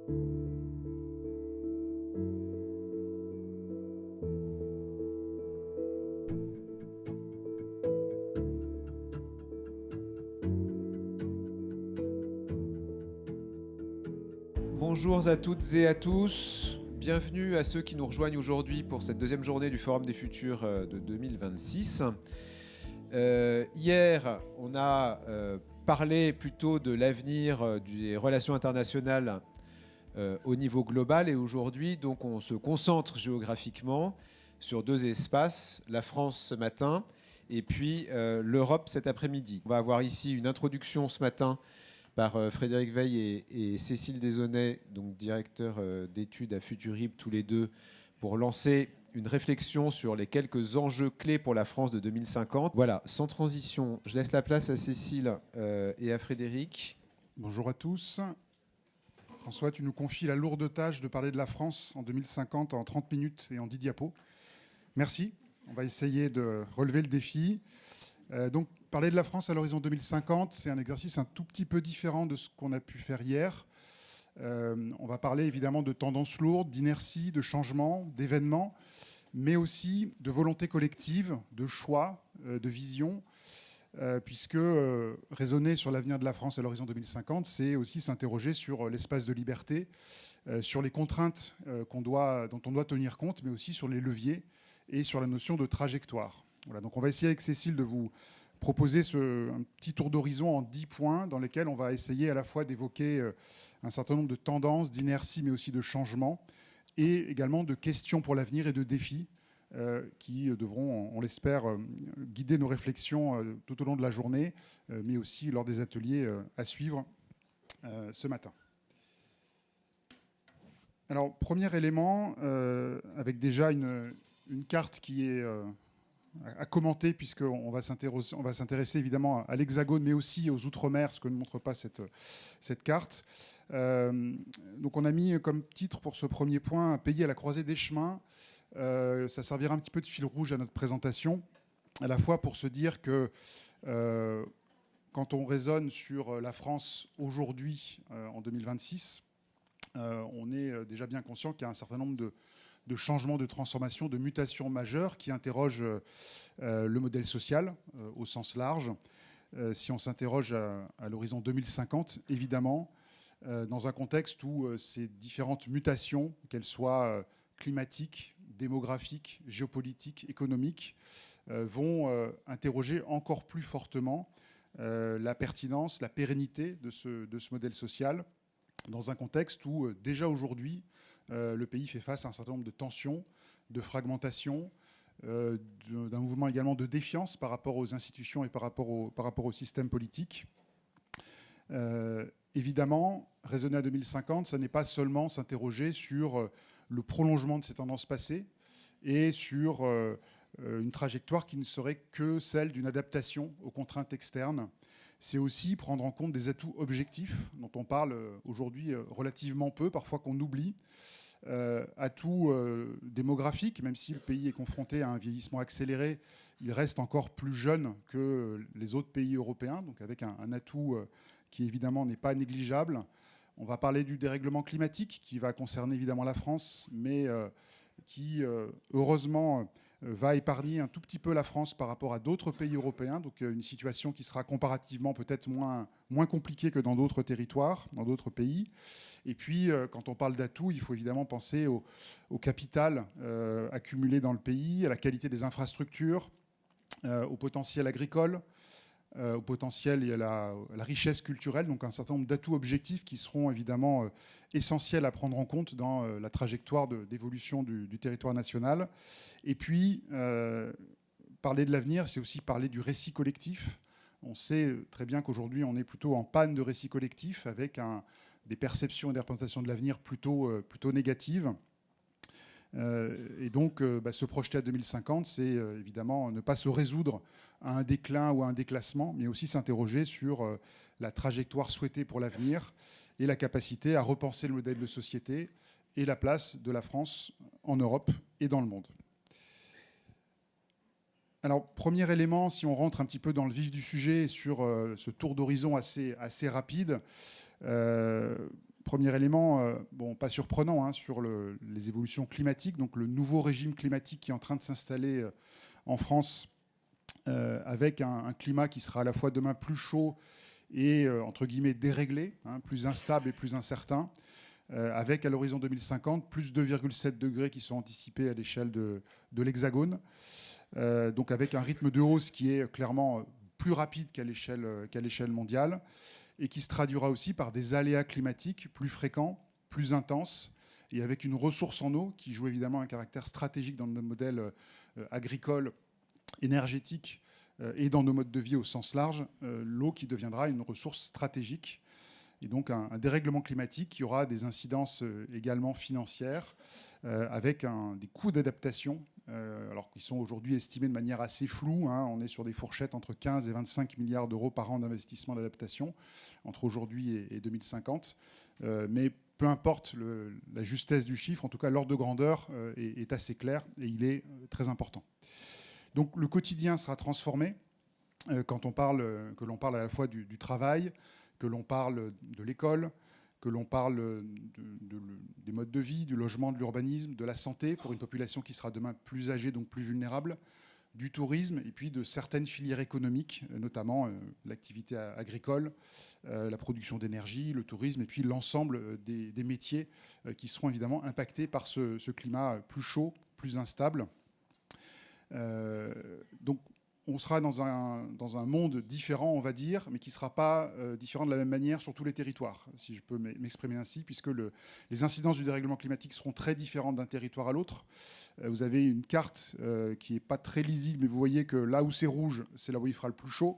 Bonjour à toutes et à tous, bienvenue à ceux qui nous rejoignent aujourd'hui pour cette deuxième journée du Forum des Futurs de 2026. Hier, on a parlé plutôt de l'avenir des relations internationales au niveau global et aujourd'hui, donc, on se concentre géographiquement sur deux espaces, la France ce matin et puis l'Europe cet après-midi. On va avoir ici une introduction ce matin par Frédéric Veil et Cécile Desaunay, donc directeur d'études à Futurib, tous les deux, pour lancer une réflexion sur les quelques enjeux clés pour la France de 2050. Voilà, sans transition, je laisse la place à Cécile et à Frédéric. Bonjour à tous. François, tu nous confies la lourde tâche de parler de la France en 2050 en 30 minutes et en 10 diapos. Merci. On va essayer de relever le défi. Donc, parler de la France à l'horizon 2050, c'est un exercice un tout petit peu différent de ce qu'on a pu faire hier. On va parler évidemment de tendances lourdes, d'inertie, de changements, d'événements, mais aussi de volonté collective, de choix, de vision, puisque raisonner sur l'avenir de la France à l'horizon 2050, c'est aussi s'interroger sur l'espace de liberté, sur les contraintes dont on doit tenir compte, mais aussi sur les leviers et sur la notion de trajectoire. Voilà, donc on va essayer avec Cécile de vous proposer un petit tour d'horizon en 10 points dans lesquels on va essayer à la fois d'évoquer un certain nombre de tendances, d'inertie, mais aussi de changements, et également de questions pour l'avenir et de défis qui devront, on l'espère, guider nos réflexions tout au long de la journée, mais aussi lors des ateliers à suivre ce matin. Alors, premier élément, avec déjà une carte qui est à commenter, puisqu'on va s'intéresser évidemment à l'Hexagone, mais aussi aux Outre-mer, ce que ne montre pas cette carte. Donc on a mis comme titre pour ce premier point « Un pays à la croisée des chemins ». Ça servira un petit peu de fil rouge à notre présentation, à la fois pour se dire que quand on raisonne sur la France aujourd'hui, en 2026, on est déjà bien conscient qu'il y a un certain nombre de changements, de transformations, de mutations majeures qui interrogent le modèle social au sens large. Si on s'interroge à l'horizon 2050, évidemment, dans un contexte où ces différentes mutations, qu'elles soient climatiques, démographiques, géopolitiques, économiques, vont interroger encore plus fortement la pertinence, la pérennité de ce modèle social, dans un contexte où déjà aujourd'hui, le pays fait face à un certain nombre de tensions, de fragmentation, d'un mouvement également de défiance par rapport aux institutions et par rapport au système politique. Évidemment, raisonner à 2050, ça n'est pas seulement s'interroger sur le prolongement de ces tendances passées et sur une trajectoire qui ne serait que celle d'une adaptation aux contraintes externes. C'est aussi prendre en compte des atouts objectifs dont on parle aujourd'hui relativement peu, parfois qu'on oublie. Atouts démographiques, même si le pays est confronté à un vieillissement accéléré, il reste encore plus jeune que les autres pays européens, donc avec un atout qui évidemment n'est pas négligeable. On va parler du dérèglement climatique qui va concerner évidemment la France, mais qui heureusement va épargner un tout petit peu la France par rapport à d'autres pays européens, donc une situation qui sera comparativement peut-être moins compliquée que dans d'autres territoires, dans d'autres pays. Et puis, quand on parle d'atouts, il faut évidemment penser au capital accumulé dans le pays, à la qualité des infrastructures, au potentiel agricole, au potentiel et à la richesse culturelle, donc un certain nombre d'atouts objectifs qui seront évidemment essentiels à prendre en compte dans la trajectoire d'évolution du territoire national. Et puis, parler de l'avenir, c'est aussi parler du récit collectif. On sait très bien qu'aujourd'hui, on est plutôt en panne de récit collectif, avec des perceptions et des représentations de l'avenir plutôt négatives. Et donc, se projeter à 2050, c'est évidemment ne pas se résoudre à un déclin ou à un déclassement, mais aussi s'interroger sur la trajectoire souhaitée pour l'avenir et la capacité à repenser le modèle de société et la place de la France en Europe et dans le monde. Alors, premier élément, si on rentre un petit peu dans le vif du sujet sur ce tour d'horizon assez rapide, Premier élément, pas surprenant, hein, sur les évolutions climatiques, donc le nouveau régime climatique qui est en train de s'installer en France, avec un climat qui sera à la fois demain plus chaud et, entre guillemets, déréglé, hein, plus instable et plus incertain, avec à l'horizon 2050, plus 2,7 degrés qui sont anticipés à l'échelle de l'Hexagone, donc avec un rythme de hausse qui est clairement plus rapide qu'à l'échelle mondiale, et qui se traduira aussi par des aléas climatiques plus fréquents, plus intenses, et avec une ressource en eau qui joue évidemment un caractère stratégique dans nos modèles agricoles, énergétiques et dans nos modes de vie au sens large, l'eau qui deviendra une ressource stratégique. Et donc un dérèglement climatique qui aura des incidences également financières, avec des coûts d'adaptation, alors qu'ils sont aujourd'hui estimés de manière assez floue, hein. On est sur des fourchettes entre 15 et 25 milliards d'euros par an d'investissement d'adaptation, entre aujourd'hui et 2050. Mais peu importe la justesse du chiffre, en tout cas l'ordre de grandeur est assez clair et il est très important. Donc le quotidien sera transformé quand que l'on parle à la fois du travail, que l'on parle de l'école, que l'on parle des modes de vie, du logement, de l'urbanisme, de la santé pour une population qui sera demain plus âgée, donc plus vulnérable, du tourisme et puis de certaines filières économiques, notamment l'activité agricole, la production d'énergie, le tourisme et puis l'ensemble des métiers qui seront évidemment impactés par ce climat plus chaud, plus instable. Donc on sera dans un monde différent, on va dire, mais qui ne sera pas différent de la même manière sur tous les territoires, si je peux m'exprimer ainsi, puisque les incidences du dérèglement climatique seront très différentes d'un territoire à l'autre. Vous avez une carte qui n'est pas très lisible, mais vous voyez que là où c'est rouge, c'est là où il fera le plus chaud.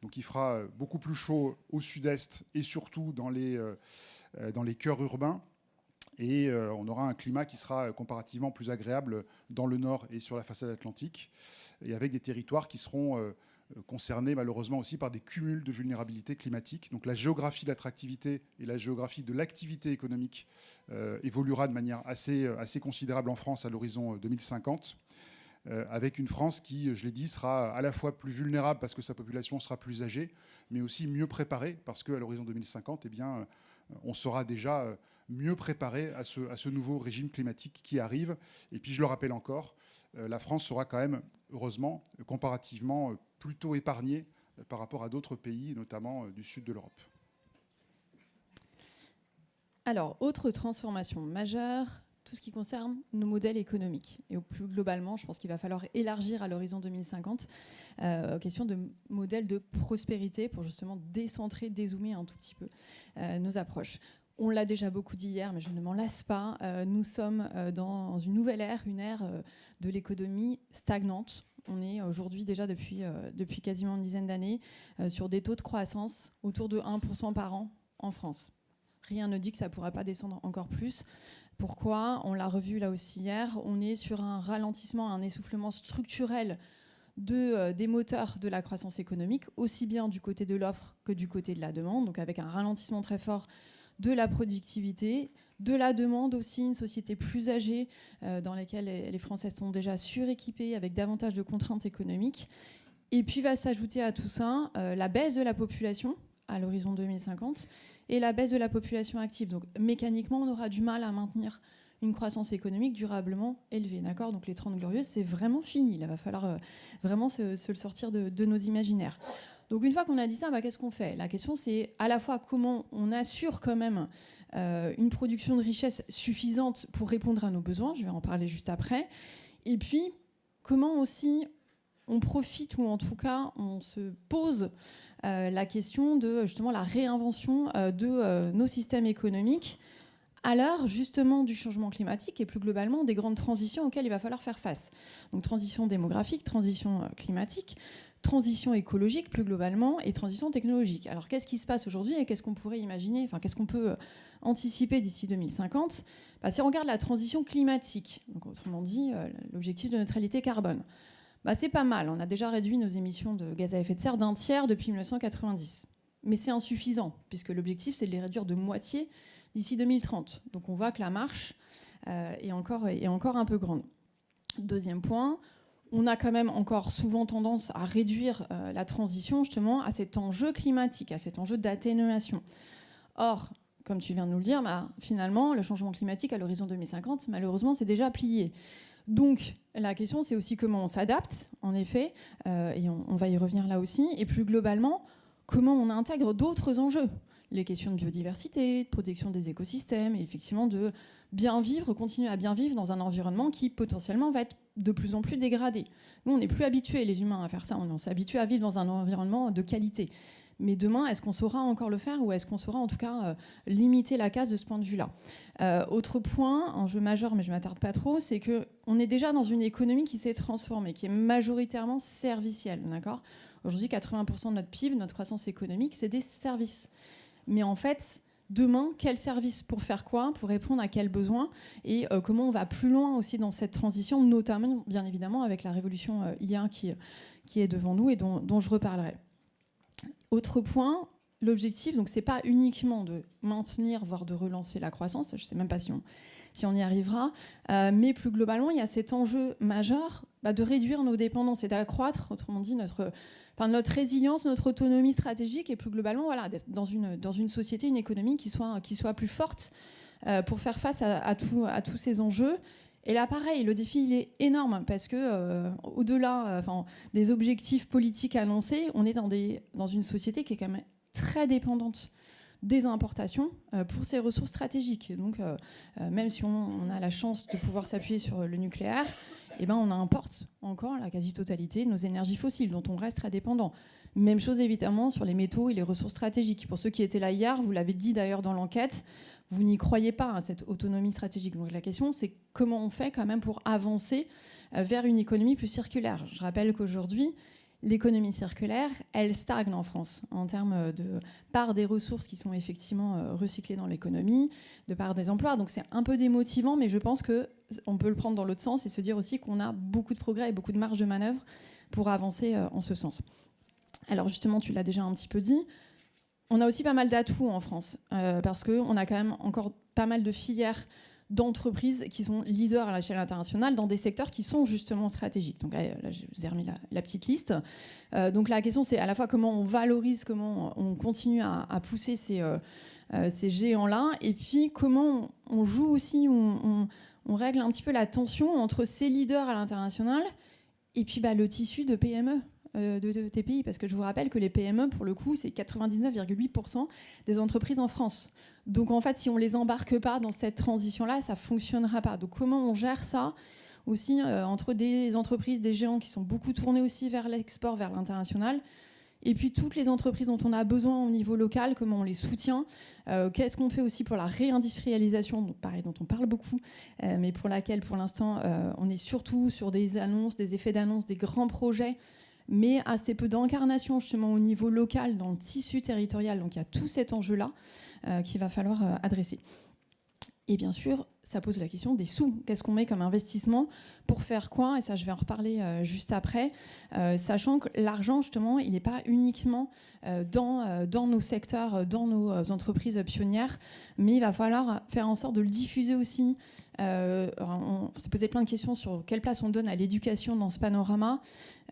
Donc il fera beaucoup plus chaud au sud-est et surtout dans les cœurs urbains. Et on aura un climat qui sera comparativement plus agréable dans le nord et sur la façade atlantique, et avec des territoires qui seront concernés malheureusement aussi par des cumuls de vulnérabilité climatique. Donc la géographie de l'attractivité et la géographie de l'activité économique évoluera de manière assez considérable en France à l'horizon 2050, avec une France qui, je l'ai dit, sera à la fois plus vulnérable parce que sa population sera plus âgée, mais aussi mieux préparée parce qu'à l'horizon 2050, on sera déjà mieux préparé à ce nouveau régime climatique qui arrive. Et puis je le rappelle encore, la France sera quand même, heureusement, comparativement plutôt épargnée par rapport à d'autres pays, notamment du sud de l'Europe. Alors, autre transformation majeure, tout ce qui concerne nos modèles économiques. Et plus globalement, je pense qu'il va falloir élargir à l'horizon 2050 aux questions de modèles de prospérité pour justement décentrer, dézoomer un tout petit peu nos approches. On l'a déjà beaucoup dit hier, mais je ne m'en lasse pas. Nous sommes dans une nouvelle ère, une ère de l'économie stagnante. On est aujourd'hui déjà depuis quasiment une dizaine d'années sur des taux de croissance autour de 1% par an en France. Rien ne dit que ça ne pourra pas descendre encore plus. Pourquoi ? On l'a revu là aussi hier. On est sur un ralentissement, un essoufflement structurel des moteurs de la croissance économique, aussi bien du côté de l'offre que du côté de la demande, donc avec un ralentissement très fort de la productivité, de la demande aussi, une société plus âgée dans laquelle les Français sont déjà suréquipés avec davantage de contraintes économiques. Et puis va s'ajouter à tout ça la baisse de la population à l'horizon 2050 et la baisse de la population active. Donc mécaniquement, on aura du mal à maintenir une croissance économique durablement élevée. D'accord ? Donc les 30 glorieuses, c'est vraiment fini. Il va falloir vraiment se le sortir de nos imaginaires. Donc une fois qu'on a dit ça, qu'est-ce qu'on fait ? La question, c'est à la fois comment on assure quand même une production de richesse suffisante pour répondre à nos besoins, je vais en parler juste après, et puis comment aussi on profite, ou en tout cas on se pose la question de justement la réinvention de nos systèmes économiques à l'heure justement du changement climatique et plus globalement des grandes transitions auxquelles il va falloir faire face. Donc transition démographique, transition climatique, transition écologique plus globalement et transition technologique. Alors qu'est-ce qui se passe aujourd'hui et qu'est-ce qu'on pourrait imaginer, qu'est-ce qu'on peut anticiper d'ici 2050 ? Si on regarde la transition climatique, donc autrement dit l'objectif de neutralité carbone, c'est pas mal. On a déjà réduit nos émissions de gaz à effet de serre d'un tiers depuis 1990. Mais c'est insuffisant puisque l'objectif c'est de les réduire de moitié d'ici 2030. Donc on voit que la marche est encore un peu grande. Deuxième point, on a quand même encore souvent tendance à réduire la transition justement à cet enjeu climatique, à cet enjeu d'atténuation. Or, comme tu viens de nous le dire, finalement, le changement climatique à l'horizon 2050, malheureusement, c'est déjà plié. Donc, la question, c'est aussi comment on s'adapte, en effet, et on va y revenir là aussi, et plus globalement, comment on intègre d'autres enjeux, les questions de biodiversité, de protection des écosystèmes, et effectivement de bien vivre, continuer à bien vivre dans un environnement qui potentiellement va être de plus en plus dégradé. Nous, on n'est plus habitués, les humains, à faire ça, on s'est habitués à vivre dans un environnement de qualité. Mais demain, est-ce qu'on saura encore le faire ou est-ce qu'on saura en tout cas limiter la casse de ce point de vue-là ? Autre point, enjeu majeur, mais je ne m'attarde pas trop, c'est qu'on est déjà dans une économie qui s'est transformée, qui est majoritairement servicielle. D'accord ? Aujourd'hui, 80% de notre PIB, notre croissance économique, c'est des services. Mais en fait, demain, quel service pour faire quoi ? Pour répondre à quels besoins ? Et comment on va plus loin aussi dans cette transition, notamment, bien évidemment, avec la révolution IA qui est devant nous et dont je reparlerai. Autre point, l'objectif, donc c'est pas uniquement de maintenir, voire de relancer la croissance, je ne sais même pas si on y arrivera, mais plus globalement, il y a cet enjeu majeur de réduire nos dépendances et d'accroître, autrement dit, notre résilience, notre autonomie stratégique et plus globalement, voilà, d'être dans une société, une économie qui soit plus forte pour faire face à tous ces enjeux. Et là, pareil, le défi, il est énorme parce que, au-delà des objectifs politiques annoncés, on est dans une société qui est quand même très dépendante des importations pour ses ressources stratégiques. Et donc, même si on a la chance de pouvoir s'appuyer sur le nucléaire, on importe encore la quasi-totalité de nos énergies fossiles, dont on reste très dépendant. Même chose, évidemment, sur les métaux et les ressources stratégiques. Pour ceux qui étaient là hier, vous l'avez dit d'ailleurs dans l'enquête, vous n'y croyez pas à cette autonomie stratégique. Donc la question, c'est comment on fait quand même pour avancer vers une économie plus circulaire. Je rappelle qu'aujourd'hui, l'économie circulaire, elle stagne en France en termes de part des ressources qui sont effectivement recyclées dans l'économie, de part des emplois. Donc c'est un peu démotivant, mais je pense qu'on peut le prendre dans l'autre sens et se dire aussi qu'on a beaucoup de progrès et beaucoup de marge de manœuvre pour avancer en ce sens. Alors justement, tu l'as déjà un petit peu dit, on a aussi pas mal d'atouts en France, parce qu'on a quand même encore pas mal de filières d'entreprises qui sont leaders à l'échelle internationale dans des secteurs qui sont justement stratégiques. Donc là, je vous ai remis la petite liste. Donc la question, c'est à la fois comment on valorise, comment on continue à pousser ces géants-là, et puis comment on joue aussi, on règle un petit peu la tension entre ces leaders à l'international et puis le tissu de PME. De TPI, parce que je vous rappelle que les PME, pour le coup, c'est 99,8% des entreprises en France. Donc en fait, si on ne les embarque pas dans cette transition-là, ça ne fonctionnera pas. Donc comment on gère ça aussi entre des entreprises, des géants qui sont beaucoup tournés aussi vers l'export, vers l'international, et puis toutes les entreprises dont on a besoin au niveau local, comment on les soutient, qu'est-ce qu'on fait aussi pour la réindustrialisation, donc pareil, dont on parle beaucoup, mais pour laquelle pour l'instant on est surtout sur des annonces, des effets d'annonce, des grands projets, mais assez peu d'incarnation justement au niveau local, dans le tissu territorial. Donc il y a tout cet enjeu-là qu'il va falloir adresser. Et bien sûr, ça pose la question des sous. Qu'est-ce qu'on met comme investissement pour faire quoi ? Et ça, je vais en reparler juste après, sachant que l'argent, justement, il n'est pas uniquement dans nos secteurs, dans nos entreprises pionnières, mais il va falloir faire en sorte de le diffuser aussi. On s'est posé plein de questions sur quelle place on donne à l'éducation dans ce panorama.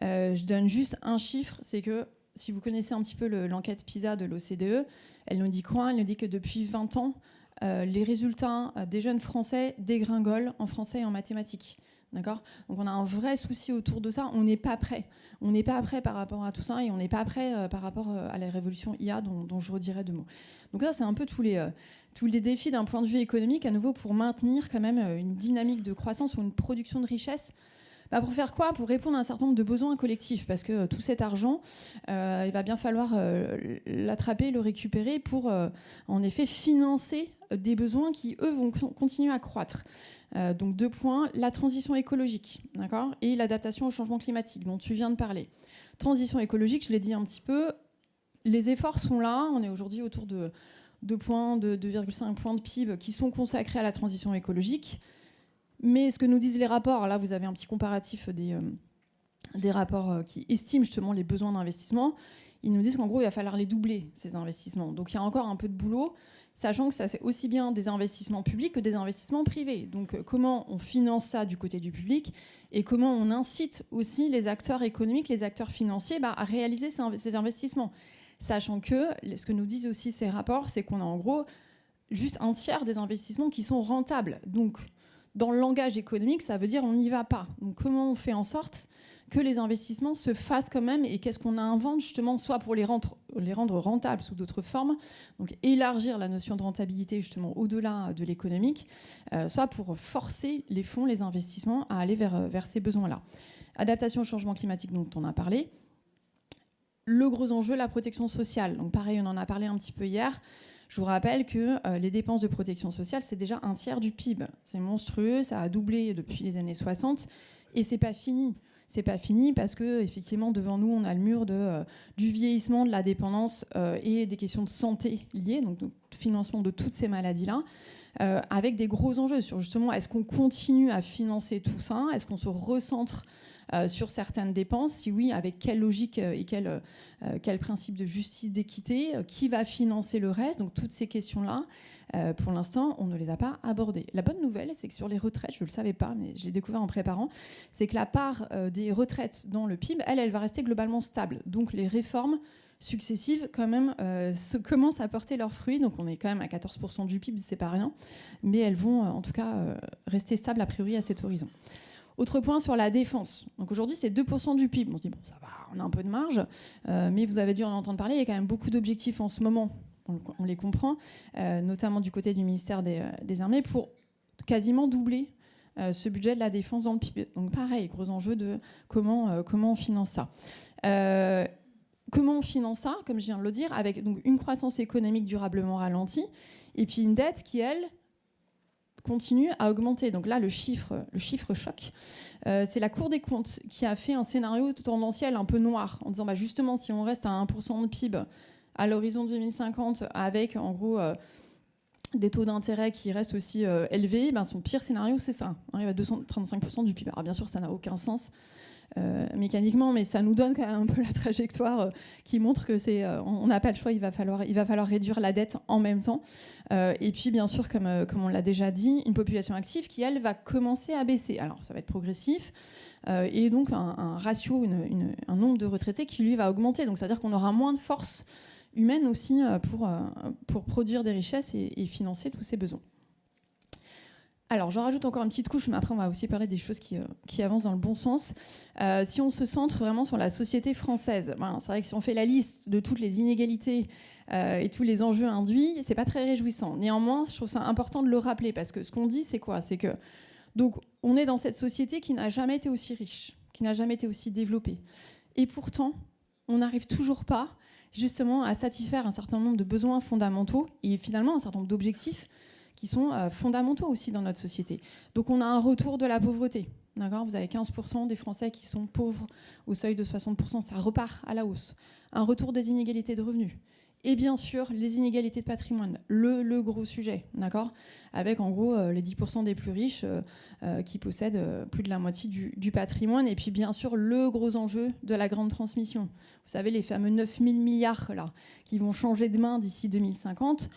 Je donne juste un chiffre, c'est que si vous connaissez un petit peu l'enquête PISA de l'OCDE, elle nous dit quoi ? Elle nous dit que depuis 20 ans, les résultats des jeunes Français dégringolent en français et en mathématiques. D'accord ? Donc on a un vrai souci autour de ça. On n'est pas prêt. On n'est pas prêt par rapport à tout ça et on n'est pas prêt par rapport à la révolution IA dont je redirai 2 mots. Donc ça, c'est un peu tous les défis d'un point de vue économique, à nouveau pour maintenir quand même une dynamique de croissance ou une production de richesse. Pour faire quoi ? Pour répondre à un certain nombre de besoins collectifs, parce que tout cet argent, il va bien falloir l'attraper, le récupérer pour, en effet, financer des besoins qui, eux, vont continuer à croître. Donc 2 points, la transition écologique, d'accord, et l'adaptation au changement climatique, dont tu viens de parler. Transition écologique, je l'ai dit un petit peu, les efforts sont là, on est aujourd'hui autour de 2,5 points de PIB qui sont consacrés à la transition écologique. Mais ce que nous disent les rapports, là vous avez un petit comparatif des rapports qui estiment justement les besoins d'investissement, ils nous disent qu'en gros il va falloir les doubler, ces investissements. Donc il y a encore un peu de boulot, sachant que ça c'est aussi bien des investissements publics que des investissements privés. Donc comment on finance ça du côté du public et comment on incite aussi les acteurs économiques, les acteurs financiers à réaliser ces investissements. Sachant que ce que nous disent aussi ces rapports, c'est qu'on a en gros juste un tiers des investissements qui sont rentables. Donc, dans le langage économique, ça veut dire on n'y va pas. Donc, comment on fait en sorte que les investissements se fassent quand même et qu'est-ce qu'on invente justement, soit pour les rendre rentables sous d'autres formes, donc élargir la notion de rentabilité justement au-delà de l'économique, soit pour forcer les fonds, les investissements à aller vers ces besoins-là. Adaptation au changement climatique dont on a parlé. Le gros enjeu, la protection sociale. Donc pareil, on en a parlé un petit peu hier. Je vous rappelle que les dépenses de protection sociale, c'est déjà un tiers du PIB. C'est monstrueux, ça a doublé depuis les années 60 et c'est pas fini. C'est pas fini parce que effectivement devant nous on a le mur du vieillissement, de la dépendance et des questions de santé liées, donc de financement de toutes ces maladies-là, avec des gros enjeux sur justement est-ce qu'on continue à financer tout ça, est-ce qu'on se recentre sur certaines dépenses, si oui, avec quelle logique et quel principe de justice, d'équité, qui va financer le reste, donc toutes ces questions-là. Pour l'instant, on ne les a pas abordées. La bonne nouvelle, c'est que sur les retraites, je ne le savais pas, mais je l'ai découvert en préparant, c'est que la part des retraites dans le PIB, elle va rester globalement stable. Donc les réformes successives, quand même, commencent à porter leurs fruits. Donc on est quand même à 14% du PIB, c'est pas rien. Mais elles vont, en tout cas, rester stables a priori à cet horizon. Autre point sur la défense. Donc aujourd'hui, c'est 2% du PIB. On se dit, bon, ça va, on a un peu de marge. Mais vous avez dû en entendre parler, il y a quand même beaucoup d'objectifs en ce moment. On les comprend, notamment du côté du ministère des Armées, pour quasiment doubler ce budget de la défense dans le PIB. Donc pareil, gros enjeu de comment on finance ça. Comment on finance ça, comme je viens de le dire, avec donc, une croissance économique durablement ralentie, et puis une dette qui, elle, continue à augmenter. Donc là, le chiffre choc. C'est la Cour des comptes qui a fait un scénario tendanciel un peu noir, en disant justement, si on reste à 1% de PIB à l'horizon 2050, avec en gros des taux d'intérêt qui restent aussi élevés, son pire scénario, c'est ça. On arrive à 235% du PIB. Alors bien sûr, ça n'a aucun sens mécaniquement, mais ça nous donne quand même un peu la trajectoire qui montre que on n'a pas le choix, il va falloir réduire la dette en même temps. Et puis bien sûr, comme on l'a déjà dit, une population active qui, elle, va commencer à baisser. Alors ça va être progressif. Et donc un ratio, un nombre de retraités qui, lui, va augmenter. Donc ça veut dire qu'on aura moins de force humaine aussi pour produire des richesses et financer tous ces besoins. Alors, j'en rajoute encore une petite couche, mais après, on va aussi parler des choses qui avancent dans le bon sens. Si on se centre vraiment sur la société française, c'est vrai que si on fait la liste de toutes les inégalités et tous les enjeux induits, c'est pas très réjouissant. Néanmoins, je trouve ça important de le rappeler, parce que ce qu'on dit, c'est quoi ? C'est que donc, on est dans cette société qui n'a jamais été aussi riche, qui n'a jamais été aussi développée. Et pourtant, on n'arrive toujours pas, justement, à satisfaire un certain nombre de besoins fondamentaux et finalement un certain nombre d'objectifs qui sont fondamentaux aussi dans notre société. Donc on a un retour de la pauvreté. D'accord ? Vous avez 15% des Français qui sont pauvres au seuil de 60%, ça repart à la hausse. Un retour des inégalités de revenus. Et bien sûr, les inégalités de patrimoine, le gros sujet, d'accord ? Avec en gros les 10% des plus riches qui possèdent plus de la moitié du patrimoine. Et puis bien sûr, le gros enjeu de la grande transmission. Vous savez, les fameux 9 000 milliards là, qui vont changer de main d'ici 2050.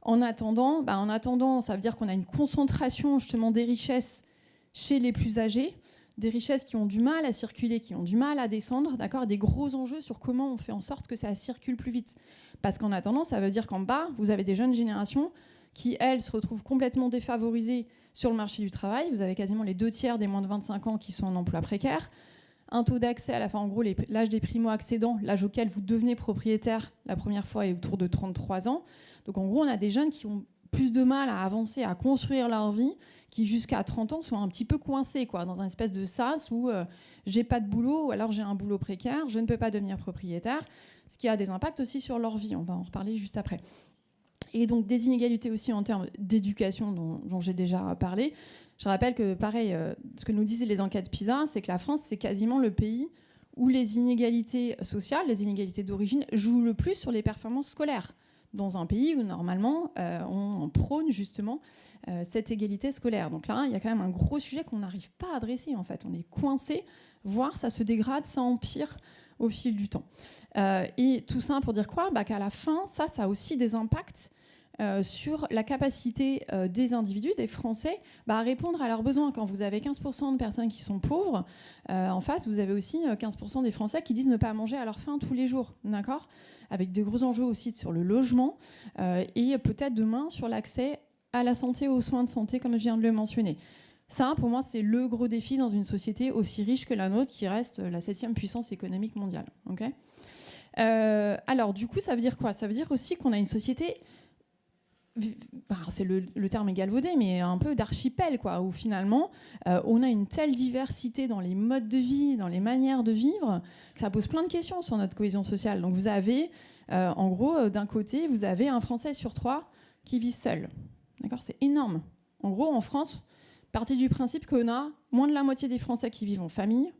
En attendant, ça veut dire qu'on a une concentration justement des richesses chez les plus âgés, des richesses qui ont du mal à circuler, qui ont du mal à descendre, d'accord ? Des gros enjeux sur comment on fait en sorte que ça circule plus vite. Parce qu'en attendant, ça veut dire qu'en bas, vous avez des jeunes générations qui, elles, se retrouvent complètement défavorisées sur le marché du travail. Vous avez quasiment les 2/3 des moins de 25 ans qui sont en emploi précaire. Un taux d'accès à la fin, en gros, l'âge des primo-accédants, l'âge auquel vous devenez propriétaire la première fois est autour de 33 ans. Donc en gros, on a des jeunes qui ont plus de mal à avancer, à construire leur vie, qui jusqu'à 30 ans sont un petit peu coincés, dans un espèce de sas où j'ai pas de boulot, ou alors j'ai un boulot précaire, je ne peux pas devenir propriétaire, ce qui a des impacts aussi sur leur vie. On va en reparler juste après. Et donc des inégalités aussi en termes d'éducation dont j'ai déjà parlé. Je rappelle que, pareil, ce que nous disent les enquêtes PISA, c'est que la France, c'est quasiment le pays où les inégalités sociales, les inégalités d'origine, jouent le plus sur les performances scolaires, dans un pays où, normalement, on prône justement cette égalité scolaire. Donc là, il y a quand même un gros sujet qu'on n'arrive pas à adresser, en fait. On est coincé, voire ça se dégrade, ça empire au fil du temps. Et tout ça pour dire quoi ? Qu'à la fin, ça a aussi des impacts sur la capacité des individus, des Français, à répondre à leurs besoins. Quand vous avez 15% de personnes qui sont pauvres, en face, vous avez aussi 15% des Français qui disent ne pas manger à leur faim tous les jours. D'accord ? avec des gros enjeux aussi sur le logement, et peut-être demain sur l'accès à la santé, aux soins de santé, comme je viens de le mentionner. Ça, pour moi, c'est le gros défi dans une société aussi riche que la nôtre, qui reste la 7e puissance économique mondiale. Okay, alors, du coup, ça veut dire quoi? Ça veut dire aussi qu'on a une société, c'est le terme est galvaudé, mais un peu d'archipel, quoi, où finalement, on a une telle diversité dans les modes de vie, dans les manières de vivre, que ça pose plein de questions sur notre cohésion sociale. Donc, vous avez, en gros, d'un côté, vous avez un Français sur 3 qui vit seul. D'accord, c'est énorme. En gros, en France, partie du principe qu'on a moins de la moitié des Français qui vivent en famille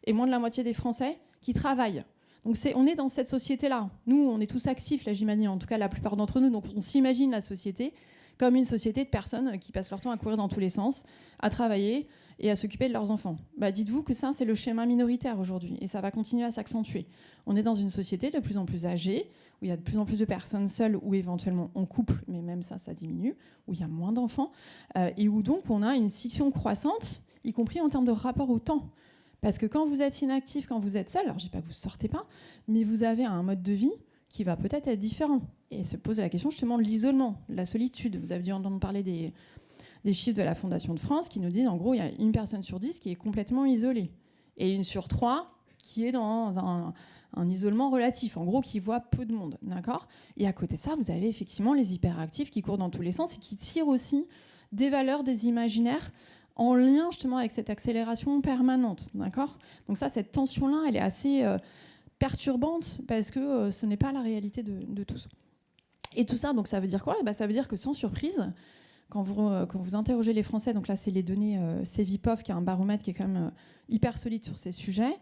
et moins de la moitié des Français qui travaillent. Donc on est dans cette société-là. Nous, on est tous actifs, là, j'imagine, en tout cas la plupart d'entre nous. Donc on s'imagine la société comme une société de personnes qui passent leur temps à courir dans tous les sens, à travailler et à s'occuper de leurs enfants. Dites-vous que ça, c'est le schéma minoritaire aujourd'hui et ça va continuer à s'accentuer. On est dans une société de plus en plus âgée, où il y a de plus en plus de personnes seules ou éventuellement en couple, mais même ça diminue, où il y a moins d'enfants, et où donc on a une situation croissante, y compris en termes de rapport au temps. Parce que quand vous êtes inactif, quand vous êtes seul, alors je ne dis pas que vous ne sortez pas, mais vous avez un mode de vie qui va peut-être être différent. Et se pose la question justement de l'isolement, de la solitude. Vous avez dû entendre parler des chiffres de la Fondation de France qui nous disent en gros il y a une personne sur 10 qui est complètement isolée et une sur 3 qui est dans un isolement relatif, en gros qui voit peu de monde, d'accord ? Et à côté de ça, vous avez effectivement les hyperactifs qui courent dans tous les sens et qui tirent aussi des valeurs, des imaginaires en lien justement avec cette accélération permanente, d'accord ? Donc ça, cette tension-là, elle est assez perturbante parce que ce n'est pas la réalité de tous. Et tout ça, donc ça veut dire quoi ? Ça veut dire que sans surprise, quand vous interrogez les Français, donc là c'est les données Cevipof, qui est un baromètre qui est quand même hyper solide sur ces sujets,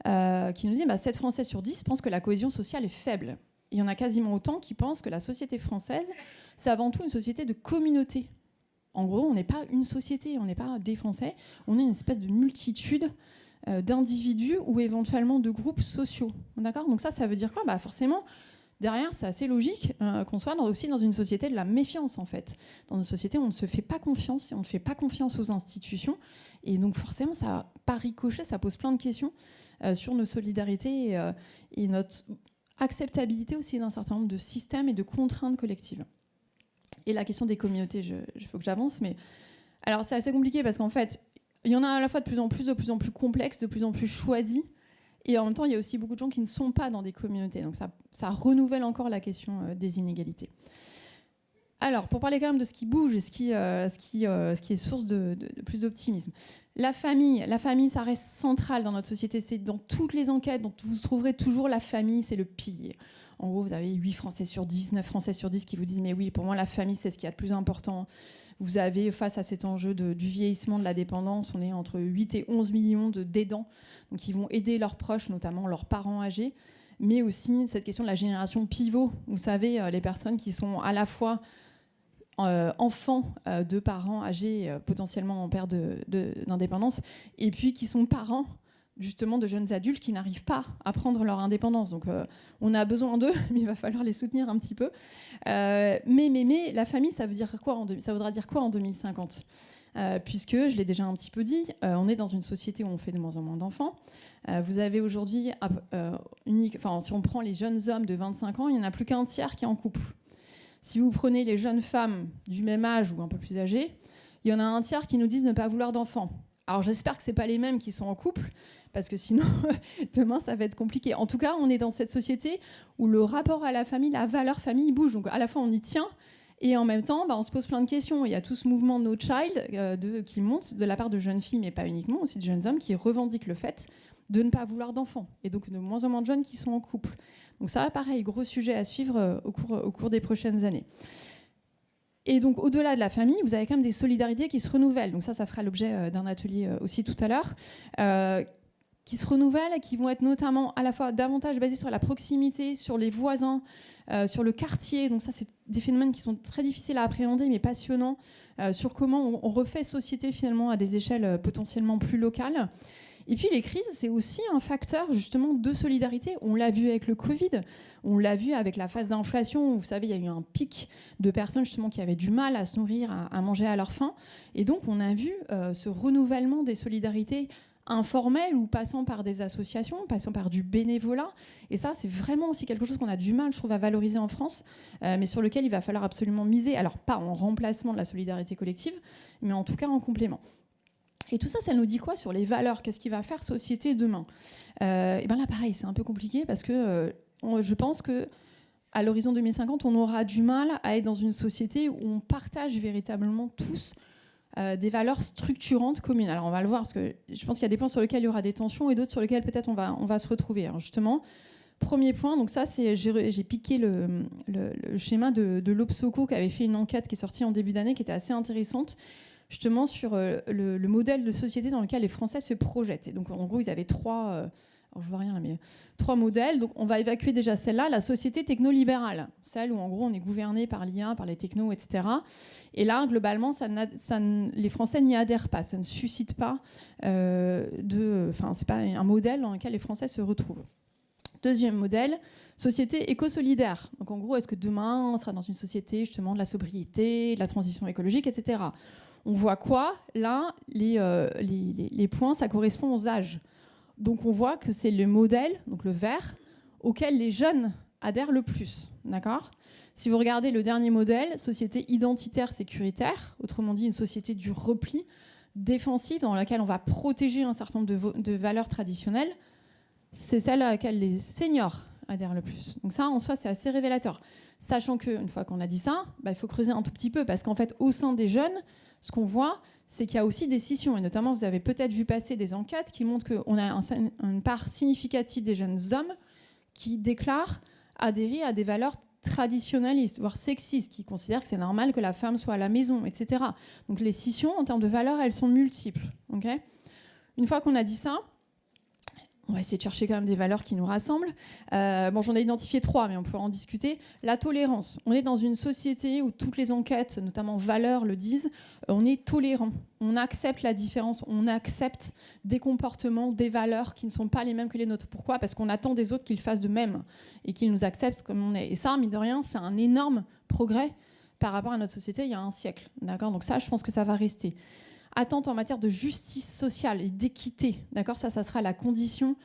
qui nous dit 7 Français sur 10 pensent que la cohésion sociale est faible. Il y en a quasiment autant qui pensent que la société française, c'est avant tout une société de communauté. En gros, on n'est pas une société, on n'est pas des Français, on est une espèce de multitude d'individus ou éventuellement de groupes sociaux. D'accord ? Donc ça veut dire quoi ? Forcément, derrière, c'est assez logique qu'on soit aussi dans une société de la méfiance, en fait. Dans une société où on ne se fait pas confiance, et on ne fait pas confiance aux institutions. Et donc forcément, ça, par ricochet, ça pose plein de questions sur nos solidarités et notre acceptabilité aussi d'un certain nombre de systèmes et de contraintes collectives. Et la question des communautés, il faut que j'avance, mais alors c'est assez compliqué parce qu'en fait, il y en a à la fois de plus en plus complexes, de plus en plus choisis, et en même temps, il y a aussi beaucoup de gens qui ne sont pas dans des communautés. Donc ça renouvelle encore la question des inégalités. Alors, pour parler quand même de ce qui bouge et ce qui est source de plus d'optimisme. La famille, ça reste central dans notre société. C'est dans toutes les enquêtes, dont vous trouverez toujours la famille, c'est le pilier. En gros, vous avez 8 Français sur 10, 9 Français sur 10 qui vous disent « Mais oui, pour moi, la famille, c'est ce qu'il y a de plus important ». Vous avez, face à cet enjeu du vieillissement, de la dépendance, on est entre 8 et 11 millions d'aidants, donc qui vont aider leurs proches, notamment leurs parents âgés, mais aussi cette question de la génération pivot. Vous savez, les personnes qui sont à la fois enfants de parents âgés, potentiellement en perte d'indépendance, et puis qui sont parents justement de jeunes adultes qui n'arrivent pas à prendre leur indépendance. Donc on a besoin d'eux, mais il va falloir les soutenir un petit peu. Mais la famille, ça voudra dire quoi en 2050 ? Puisque, je l'ai déjà un petit peu dit, on est dans une société où on fait de moins en moins d'enfants. Vous avez aujourd'hui, si on prend les jeunes hommes de 25 ans, il n'y en a plus qu'un tiers qui est en couple. Si vous prenez les jeunes femmes du même âge ou un peu plus âgées, il y en a un tiers qui nous disent ne pas vouloir d'enfants. Alors j'espère que ce n'est pas les mêmes qui sont en couple, parce que sinon, demain, ça va être compliqué. En tout cas, on est dans cette société où le rapport à la famille, la valeur famille bouge. Donc à la fois, on y tient, et en même temps, on se pose plein de questions. Il y a tout ce mouvement No Child qui monte de la part de jeunes filles, mais pas uniquement, aussi de jeunes hommes, qui revendiquent le fait de ne pas vouloir d'enfants. Et donc de moins en moins de jeunes qui sont en couple. Donc ça, pareil, gros sujet à suivre au cours des prochaines années. Et donc, au-delà de la famille, vous avez quand même des solidarités qui se renouvellent. Donc ça fera l'objet d'un atelier aussi tout à l'heure, qui se renouvellent et qui vont être notamment à la fois davantage basés sur la proximité, sur les voisins, sur le quartier. Donc ça, c'est des phénomènes qui sont très difficiles à appréhender, mais passionnants, sur comment on refait société finalement à des échelles potentiellement plus locales. Et puis les crises, c'est aussi un facteur justement de solidarité. On l'a vu avec le Covid, on l'a vu avec la phase d'inflation, où vous savez, il y a eu un pic de personnes justement qui avaient du mal à se nourrir, à manger à leur faim. Et donc on a vu ce renouvellement des solidarités informels ou passant par des associations, passant par du bénévolat. Et ça, c'est vraiment aussi quelque chose qu'on a du mal, je trouve, à valoriser en France, mais sur lequel il va falloir absolument miser. Alors, pas en remplacement de la solidarité collective, mais en tout cas en complément. Et tout ça, ça nous dit quoi sur les valeurs? Qu'est-ce qui va faire société demain? Et bien là, pareil, c'est un peu compliqué parce que je pense qu'à l'horizon 2050, on aura du mal à être dans une société où on partage véritablement tous des valeurs structurantes communes. Alors on va le voir, parce que je pense qu'il y a des points sur lesquels il y aura des tensions et d'autres sur lesquels peut-être on va se retrouver. Alors justement, premier point, donc ça, j'ai piqué le schéma de l'Obsoco qui avait fait une enquête qui est sortie en début d'année, qui était assez intéressante, justement sur le modèle de société dans lequel les Français se projettent. Et donc en gros, ils avaient trois modèles. Donc on va évacuer déjà celle-là, la société technolibérale, celle où en gros on est gouverné par l'IA, par les technos, etc. Et là, globalement, les Français n'y adhèrent pas, ça ne suscite pas c'est pas un modèle dans lequel les Français se retrouvent. Deuxième modèle, société éco-solidaire. Donc en gros, est-ce que demain on sera dans une société justement de la sobriété, de la transition écologique, etc. On voit quoi? Là, les points, ça correspond aux âges. Donc on voit que c'est le modèle, donc le vert, auquel les jeunes adhèrent le plus. D'accord ? Si vous regardez le dernier modèle, société identitaire sécuritaire, autrement dit une société du repli, défensive, dans laquelle on va protéger un certain nombre de valeurs traditionnelles, c'est celle à laquelle les seniors adhèrent le plus. Donc ça, en soi, c'est assez révélateur. Sachant qu'une fois qu'on a dit ça, il faut creuser un tout petit peu, parce qu'en fait, au sein des jeunes, ce qu'on voit, c'est qu'il y a aussi des scissions. Et notamment, vous avez peut-être vu passer des enquêtes qui montrent qu'on a une part significative des jeunes hommes qui déclarent adhérer à des valeurs traditionnalistes, voire sexistes, qui considèrent que c'est normal que la femme soit à la maison, etc. Donc les scissions, en termes de valeurs, elles sont multiples. Okay ? Une fois qu'on a dit ça, on va essayer de chercher quand même des valeurs qui nous rassemblent. J'en ai identifié 3, mais on pourra en discuter. La tolérance. On est dans une société où toutes les enquêtes, notamment valeurs, le disent. On est tolérant. On accepte la différence. On accepte des comportements, des valeurs qui ne sont pas les mêmes que les nôtres. Pourquoi ? Parce qu'on attend des autres qu'ils fassent de même et qu'ils nous acceptent comme on est. Et ça, mine de rien, c'est un énorme progrès par rapport à notre société il y a un siècle. D'accord ? Donc ça, je pense que ça va rester. Attente en matière de justice sociale et d'équité. D'accord ? Ça sera la condition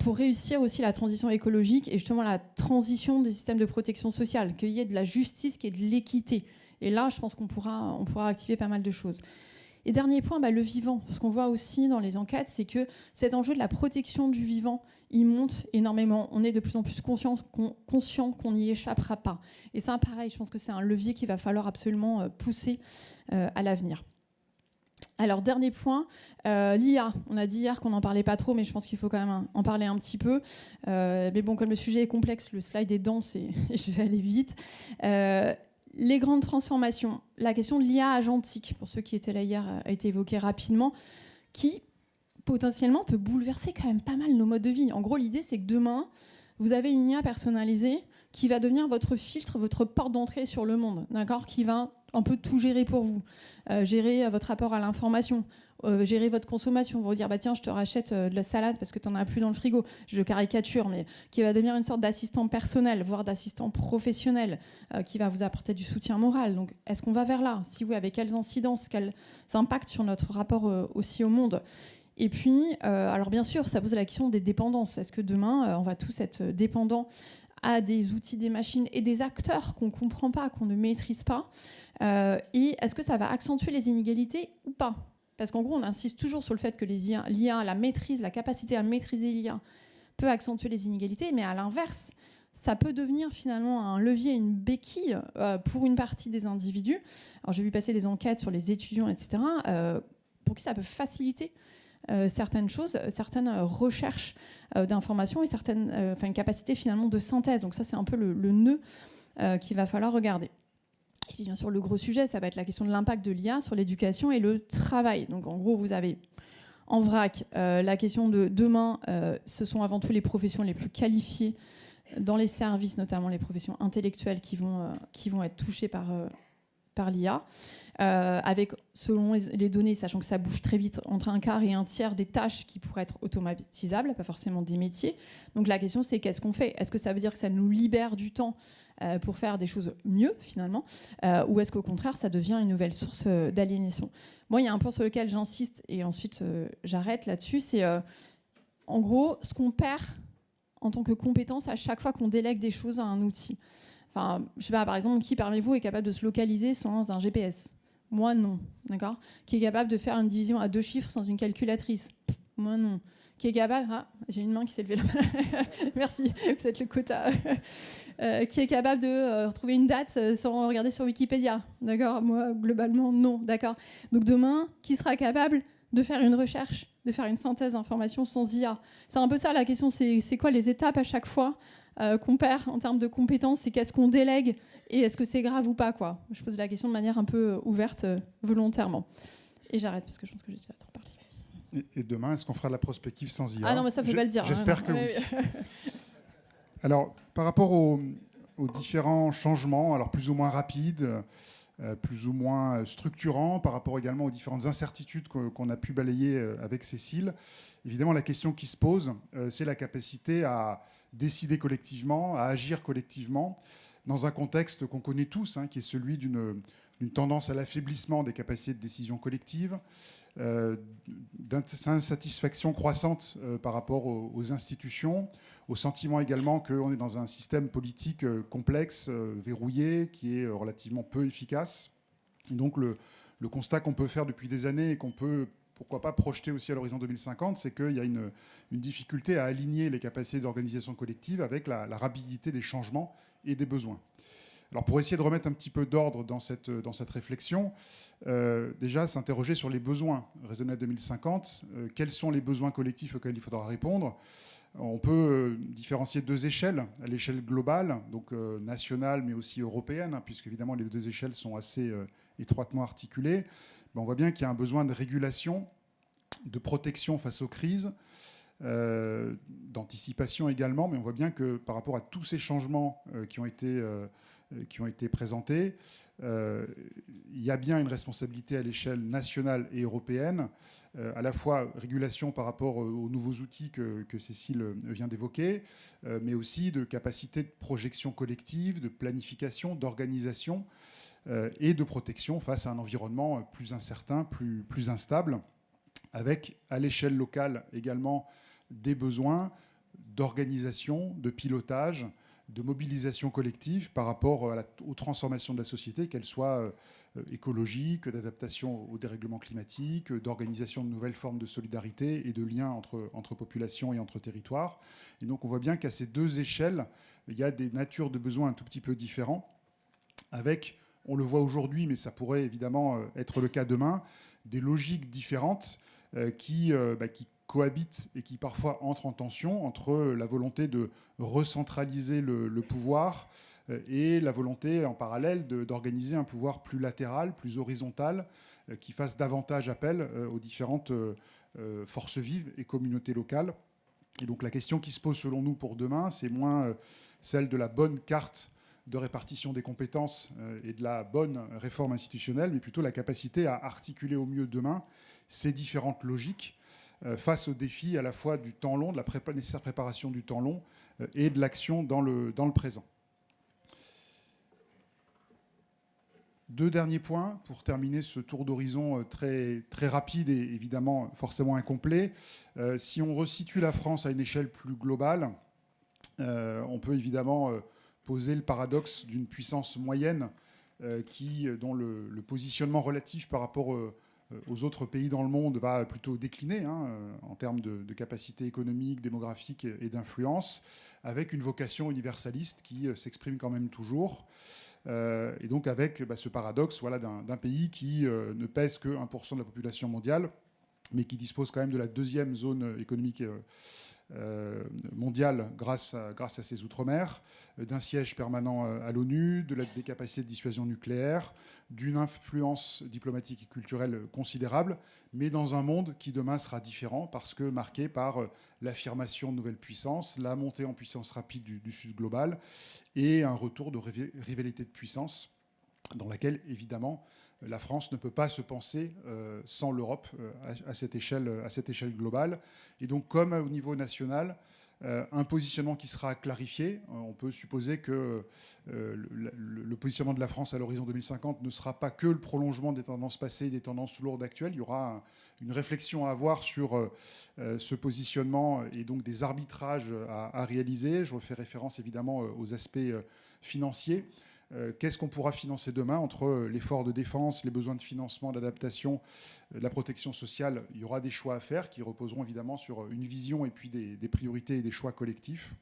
pour réussir aussi la transition écologique et justement la transition des systèmes de protection sociale, qu'il y ait de la justice, qu'il y ait de l'équité. Et là, je pense qu'on pourra activer pas mal de choses. Et dernier point, le vivant. Ce qu'on voit aussi dans les enquêtes, c'est que cet enjeu de la protection du vivant, il monte énormément. On est de plus en plus conscient qu'on n'y échappera pas. Et ça, pareil, je pense que c'est un levier qu'il va falloir absolument pousser à l'avenir. Alors, dernier point, l'IA. On a dit hier qu'on n'en parlait pas trop, mais je pense qu'il faut quand même en parler un petit peu. Mais bon, comme le sujet est complexe, le slide est dense et je vais aller vite. Les grandes transformations. La question de l'IA agentique, pour ceux qui étaient là hier, a été évoquée rapidement, qui potentiellement peut bouleverser quand même pas mal nos modes de vie. En gros, l'idée, c'est que demain, vous avez une IA personnalisée qui va devenir votre filtre, votre porte d'entrée sur le monde, d'accord ? Qui va un peu tout gérer pour vous. Gérer votre rapport à l'information, gérer votre consommation, vous dire tiens, je te rachète de la salade parce que tu n'en as plus dans le frigo. Je caricature, mais qui va devenir une sorte d'assistant personnel, voire d'assistant professionnel, qui va vous apporter du soutien moral. Donc, est-ce qu'on va vers là ? Si oui, avec quelles incidences, quels impacts sur notre rapport aussi au monde ? Et puis, alors bien sûr, ça pose la question des dépendances. Est-ce que demain, on va tous être dépendants à des outils, des machines et des acteurs qu'on ne comprend pas, qu'on ne maîtrise pas ? Et est-ce que ça va accentuer les inégalités ou pas ? Parce qu'en gros, on insiste toujours sur le fait que l'IA, la maîtrise, la capacité à maîtriser l'IA peut accentuer les inégalités, mais à l'inverse, ça peut devenir finalement un levier, une béquille pour une partie des individus. Alors j'ai vu passer des enquêtes sur les étudiants, etc., pour qui ça peut faciliter certaines choses, certaines recherches d'informations et une capacité finalement de synthèse. Donc ça, c'est un peu le nœud qu'il va falloir regarder. Et puis bien sûr, le gros sujet, ça va être la question de l'impact de l'IA sur l'éducation et le travail. Donc en gros, vous avez en vrac la question de demain, ce sont avant tout les professions les plus qualifiées dans les services, notamment les professions intellectuelles qui vont être touchées par l'IA. Avec, selon les données, sachant que ça bouge très vite, entre un quart et un tiers des tâches qui pourraient être automatisables, pas forcément des métiers. Donc la question, c'est qu'est-ce qu'on fait ? Est-ce que ça veut dire que ça nous libère du temps pour faire des choses mieux finalement, ou est-ce qu'au contraire ça devient une nouvelle source d'aliénation? Moi, il y a un point sur lequel j'insiste et ensuite j'arrête là-dessus, c'est en gros ce qu'on perd en tant que compétence à chaque fois qu'on délègue des choses à un outil. Enfin, je sais pas, par exemple, qui parmi vous est capable de se localiser sans un GPS? Moi, non. D'accord? Qui est capable de faire une division à 2 chiffres sans une calculatrice? Moi, non. Qui est capable... Ah, j'ai une main qui s'est levée là. Merci, vous êtes le quota. Qui est capable de retrouver une date sans regarder sur Wikipédia? D'accord? Moi, globalement, non. D'accord? Donc demain, qui sera capable de faire une recherche, de faire une synthèse d'informations sans IA? C'est un peu ça la question, c'est quoi les étapes à chaque fois qu'on perd en termes de compétences, c'est qu'est-ce qu'on délègue et est-ce que c'est grave ou pas, quoi. Je pose la question de manière un peu ouverte volontairement. Et j'arrête parce que je pense que j'ai déjà trop parlé. Et demain, est-ce qu'on fera de la prospective sans IA? Ah non, mais ça, faut pas le dire. J'espère que oui. Alors, par rapport aux différents changements, alors plus ou moins rapides, plus ou moins structurants, par rapport également aux différentes incertitudes qu'on a pu balayer avec Cécile, évidemment, la question qui se pose, c'est la capacité à décider collectivement, à agir collectivement, dans un contexte qu'on connaît tous, qui est celui d'une tendance à l'affaiblissement des capacités de décision collective, d'insatisfaction croissante par rapport aux institutions, au sentiment également qu'on est dans un système politique complexe, verrouillé, qui est relativement peu efficace. Et donc le constat qu'on peut faire depuis des années et qu'on peut, pourquoi pas, projeter aussi à l'horizon 2050, c'est qu'il y a une difficulté à aligner les capacités d'organisation collective avec la rapidité des changements et des besoins. Alors pour essayer de remettre un petit peu d'ordre dans cette réflexion, déjà s'interroger sur les besoins raisonnés à 2050. Quels sont les besoins collectifs auxquels il faudra répondre? On peut différencier 2 échelles, à l'échelle globale, donc nationale mais aussi européenne, puisque évidemment les 2 échelles sont assez étroitement articulées. On voit bien qu'il y a un besoin de régulation, de protection face aux crises, d'anticipation également, mais on voit bien que par rapport à tous ces changements qui ont été présentés, il y a bien une responsabilité à l'échelle nationale et européenne, à la fois régulation par rapport aux nouveaux outils que Cécile vient d'évoquer, mais aussi de capacité de projection collective, de planification, d'organisation et de protection face à un environnement plus incertain, plus instable, avec à l'échelle locale également des besoins d'organisation, de pilotage, de mobilisation collective par rapport aux transformations de la société, qu'elles soient écologiques, d'adaptation au dérèglement climatique, d'organisation de nouvelles formes de solidarité et de liens entre populations et entre territoires. Et donc on voit bien qu'à ces 2 échelles, il y a des natures de besoins un tout petit peu différents, avec, on le voit aujourd'hui, mais ça pourrait évidemment être le cas demain, des logiques différentes qui cohabitent et qui parfois entrent en tension entre la volonté de recentraliser le pouvoir et la volonté en parallèle d'organiser un pouvoir plus latéral, plus horizontal, qui fasse davantage appel aux différentes forces vives et communautés locales. Et donc la question qui se pose selon nous pour demain, c'est moins celle de la bonne carte de répartition des compétences et de la bonne réforme institutionnelle, mais plutôt la capacité à articuler au mieux demain ces différentes logiques face aux défis à la fois du temps long, de la nécessaire préparation du temps long et de l'action dans le présent. 2 derniers points pour terminer ce tour d'horizon très, très rapide et évidemment forcément incomplet. Si on resitue la France à une échelle plus globale, on peut évidemment poser le paradoxe d'une puissance moyenne dont le positionnement relatif par rapport aux autres pays dans le monde va plutôt décliner en termes de capacité économique, démographique et d'influence, avec une vocation universaliste qui s'exprime quand même toujours. Et donc avec ce paradoxe d'un pays qui ne pèse que 1% de la population mondiale, mais qui dispose quand même de la 2e zone économique mondiale grâce à ses outre-mer, d'un siège permanent à l'ONU, des capacités de dissuasion nucléaire, d'une influence diplomatique et culturelle considérable, mais dans un monde qui demain sera différent parce que marqué par l'affirmation de nouvelles puissances, la montée en puissance rapide du Sud global et un retour de rivalité de puissance dans laquelle, évidemment, la France ne peut pas se penser sans l'Europe à cette échelle globale. Et donc, comme au niveau national, un positionnement qui sera clarifié. On peut supposer que le positionnement de la France à l'horizon 2050 ne sera pas que le prolongement des tendances passées et des tendances lourdes actuelles. Il y aura une réflexion à avoir sur ce positionnement et donc des arbitrages à réaliser. Je refais référence évidemment aux aspects financiers. Qu'est-ce qu'on pourra financer demain entre l'effort de défense, les besoins de financement, d'adaptation, de la protection sociale? Il y aura des choix à faire qui reposeront évidemment sur une vision et puis des priorités et des choix collectifs.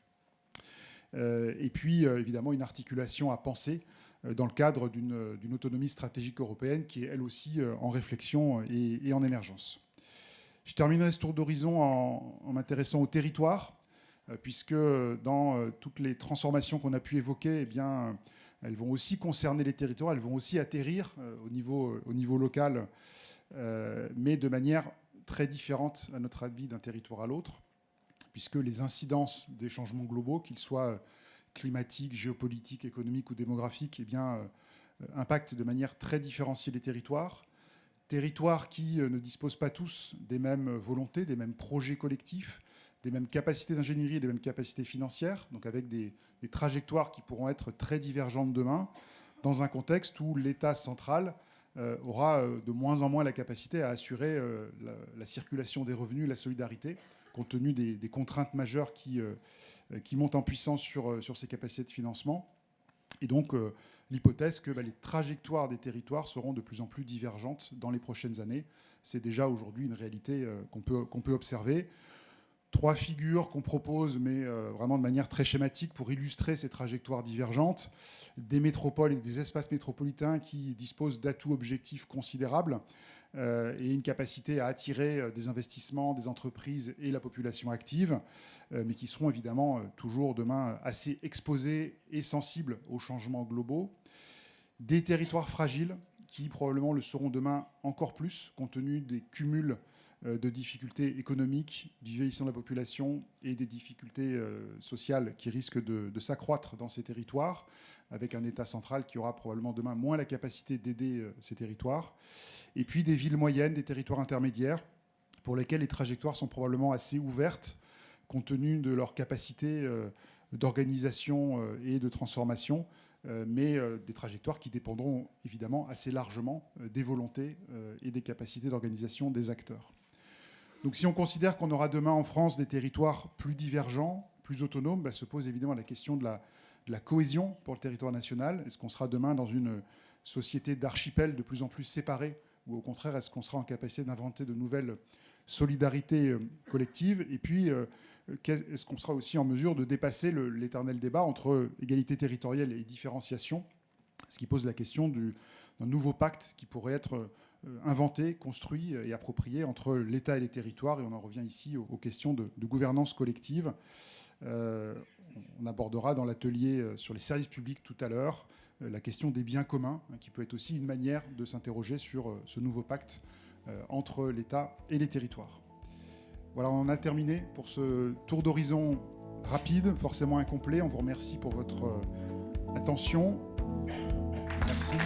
Et puis évidemment une articulation à penser dans le cadre d'une autonomie stratégique européenne qui est elle aussi en réflexion et en émergence. Je terminerai ce tour d'horizon en m'intéressant au territoire, puisque dans toutes les transformations qu'on a pu évoquer, eh bien, elles vont aussi concerner les territoires, elles vont aussi atterrir au niveau local, mais de manière très différente, à notre avis, d'un territoire à l'autre, puisque les incidences des changements globaux, qu'ils soient climatiques, géopolitiques, économiques ou démographiques, eh bien, impactent de manière très différenciée les territoires. Territoires qui ne disposent pas tous des mêmes volontés, des mêmes projets collectifs, des mêmes capacités d'ingénierie et des mêmes capacités financières, donc avec des trajectoires qui pourront être très divergentes demain, dans un contexte où l'État central aura de moins en moins la capacité à assurer la circulation des revenus et la solidarité, compte tenu des contraintes majeures qui montent en puissance sur ces capacités de financement. Et donc, l'hypothèse que les trajectoires des territoires seront de plus en plus divergentes dans les prochaines années. C'est déjà aujourd'hui une réalité qu'on peut observer. 3 figures qu'on propose, mais vraiment de manière très schématique pour illustrer ces trajectoires divergentes. Des métropoles et des espaces métropolitains qui disposent d'atouts objectifs considérables et une capacité à attirer des investissements, des entreprises et la population active, mais qui seront évidemment toujours demain assez exposés et sensibles aux changements globaux. Des territoires fragiles qui probablement le seront demain encore plus, compte tenu des cumuls de difficultés économiques, du vieillissement de la population et des difficultés sociales qui risquent de s'accroître dans ces territoires, avec un État central qui aura probablement demain moins la capacité d'aider ces territoires. Et puis des villes moyennes, des territoires intermédiaires, pour lesquels les trajectoires sont probablement assez ouvertes, compte tenu de leur capacité d'organisation et de transformation, mais des trajectoires qui dépendront évidemment assez largement des volontés et des capacités d'organisation des acteurs. Donc si on considère qu'on aura demain en France des territoires plus divergents, plus autonomes, se pose évidemment la question de la cohésion pour le territoire national. Est-ce qu'on sera demain dans une société d'archipels de plus en plus séparés, ou au contraire, est-ce qu'on sera en capacité d'inventer de nouvelles solidarités collectives? Et puis, est-ce qu'on sera aussi en mesure de dépasser l'éternel débat entre égalité territoriale et différenciation, ce qui pose la question d'un nouveau pacte qui pourrait être inventé, construit et approprié entre l'État et les territoires. Et on en revient ici aux questions de gouvernance collective. On abordera dans l'atelier sur les services publics tout à l'heure la question des biens communs, qui peut être aussi une manière de s'interroger sur ce nouveau pacte entre l'État et les territoires. Voilà, on en a terminé pour ce tour d'horizon rapide, forcément incomplet. On vous remercie pour votre attention. Merci.